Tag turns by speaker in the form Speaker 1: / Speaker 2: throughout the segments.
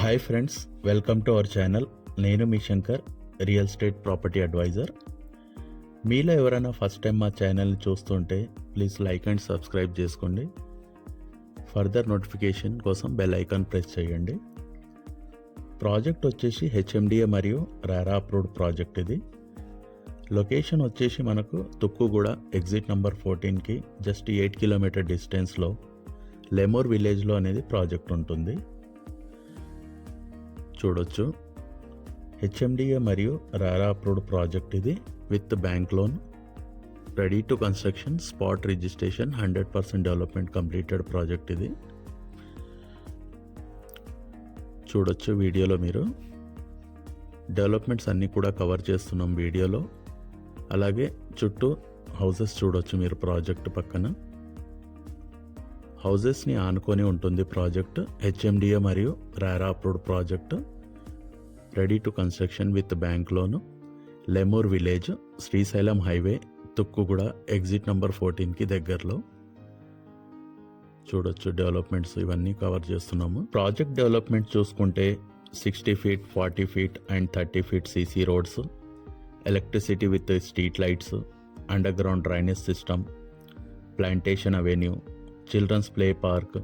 Speaker 1: Hi friends, welcome to our channel. నేను మీ Shankar, real estate property advisor. మీలో ఎవరైనా ఫస్ట్ టైం మా ఛానల్ని చూస్తుంటే ప్లీజ్ లైక్ అండ్ సబ్స్క్రైబ్ చేసుకోండి. ఫర్దర్ నోటిఫికేషన్ కోసం బెల్ ఐకాన్ ప్రెస్ చేయండి. ప్రాజెక్ట్ వచ్చేసి హెచ్ఎండిఏ మరియు రారా అప్రూవ్డ్ ప్రాజెక్ట్. ఇది లొకేషన్ వచ్చేసి మనకు తుక్కుగూడ ఎగ్జిట్ నెంబర్ 14కి జస్ట్ 8 కిలోమీటర్ డిస్టెన్స్లో లెమూర్ విలేజ్లో అనేది ప్రాజెక్ట్ ఉంటుంది. చూడొచ్చు, హెచ్ఎండిఏ మరియు రారా అప్రూవ్డ్ ప్రాజెక్ట్. ఇది with bank loan, ready to construction, spot registration, 100% development completed project. ఇది చూడొచ్చు వీడియోలో. మీరు డెవలప్మెంట్స్ అన్నీ కూడా కవర్ చేస్తున్నాం వీడియోలో. అలాగే చుట్టూ హౌసెస్ చూడొచ్చు మీరు. ప్రాజెక్ట్ పక్కన హౌజెస్ని ఆనుకొని ఉంటుంది ప్రాజెక్ట్. హెచ్ఎండిఏ మరియు RERA approved project, ready to construction with bank loan, Lemur village, Srisailam highway, Tukkuguda exit number 14కి దగ్గరలో. చూడొచ్చు డెవలప్మెంట్స్ ఇవన్నీ కవర్ చేస్తున్నాము. ప్రాజెక్ట్ డెవలప్మెంట్ చూసుకుంటే 60 feet, 40 feet and 30 feet CC roads, electricity with street lights, underground drainage system, plantation avenue, children's play park,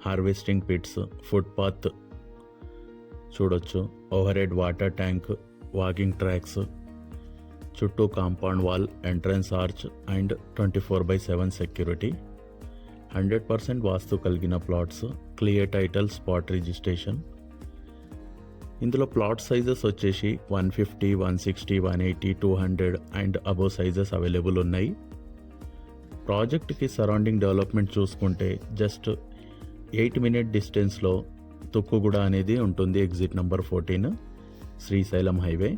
Speaker 1: harvesting pits, footpath చూడొచ్చు, overhead water tank, walking tracks, చుట్టూ compound wall, entrance arch and 24/7 security. 100% vastu కలిగిన plots, clear title, spot registration. ఇందులో plot sizes వచ్చేసి 150, 160, 180, 200 and above sizes available ఉన్నాయి. ప్రాజెక్ట్కి surrounding development చూసుకుంటే just 8 minute డిస్టెన్స్లో తుక్కుగూడ అనేది ఉంటుంది. Exit number 14 Srisailam highway.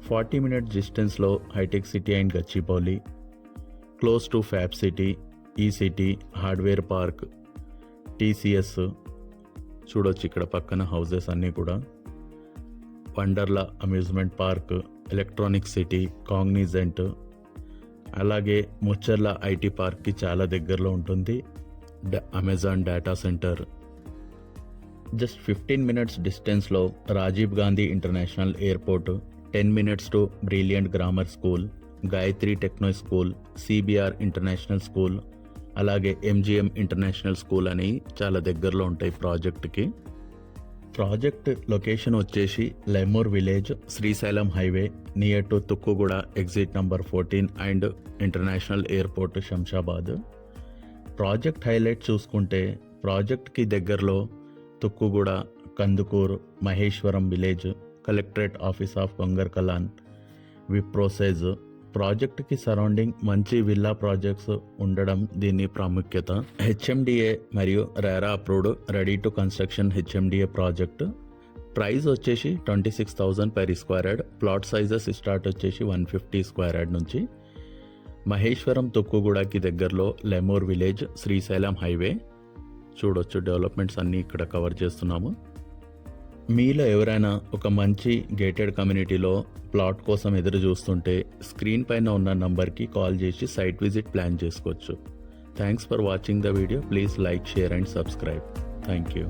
Speaker 1: 40 minute డిస్టెన్స్లో హైటెక్ city and Gachibowli, close to fab city, E city, hardware park, TCS చూడొచ్చు ఇక్కడ పక్కన హౌజెస్ అన్నీ కూడా. Wonderla amusement park, electronic city, Cognizant, అలాగే ముచ్చర్ల ఐటీ పార్క్కి చాలా దగ్గరలో ఉంటుంది. Amazon data center. Just 15 minutes డిస్టెన్స్లో Rajiv Gandhi international airport, 10 minutes to brilliant grammar school, Gayatri techno school, CBR international school, అలాగే ఎంజిఎం ఇంటర్నేషనల్ స్కూల్ అని చాలా దగ్గరలో ఉంటాయి ప్రాజెక్ట్కి. ప్రాజెక్ట్ లొకేషన్ వచ్చేసి Lemur village, Srisailam highway, near to Tukkuguda exit number 14 and international airport Shamshabad. Project highlight చూసుకుంటే ప్రాజెక్ట్కి దగ్గరలో Tukkuguda, Kandukur, Maheshwaram village, collectorate office of Gangarkalan, Wipro SEZ. ప్రాజెక్ట్కి సరౌండింగ్ మంచి విల్లా ప్రాజెక్ట్స్ ఉండడం దీని ప్రాముఖ్యత. హెచ్ఎండిఏ మరియు RERA approved ready to construction HMDA project. Price వచ్చేసి 26,000 per square yard. Plot sizes start వచ్చేసి 150 square yard నుంచి. మహేశ్వరం తుక్కుగూడకి దగ్గరలో లెమూర్ విలేజ్, శ్రీశైలం హైవే. చూడొచ్చు డెవలప్మెంట్స్ అన్నీ ఇక్కడ కవర్ చేస్తున్నాము. మీలో ఎవరైనా ఒక మంచి గేటెడ్ కమ్యూనిటీలో ప్లాట్ కోసం ఎదురు చూస్తుంటే స్క్రీన్ పైన ఉన్న నంబర్కి కాల్ చేసి సైట్ విజిట్ ప్లాన్ చేసుకోవచ్చు. Thanks for watching the video. Please like, share and subscribe. Thank you.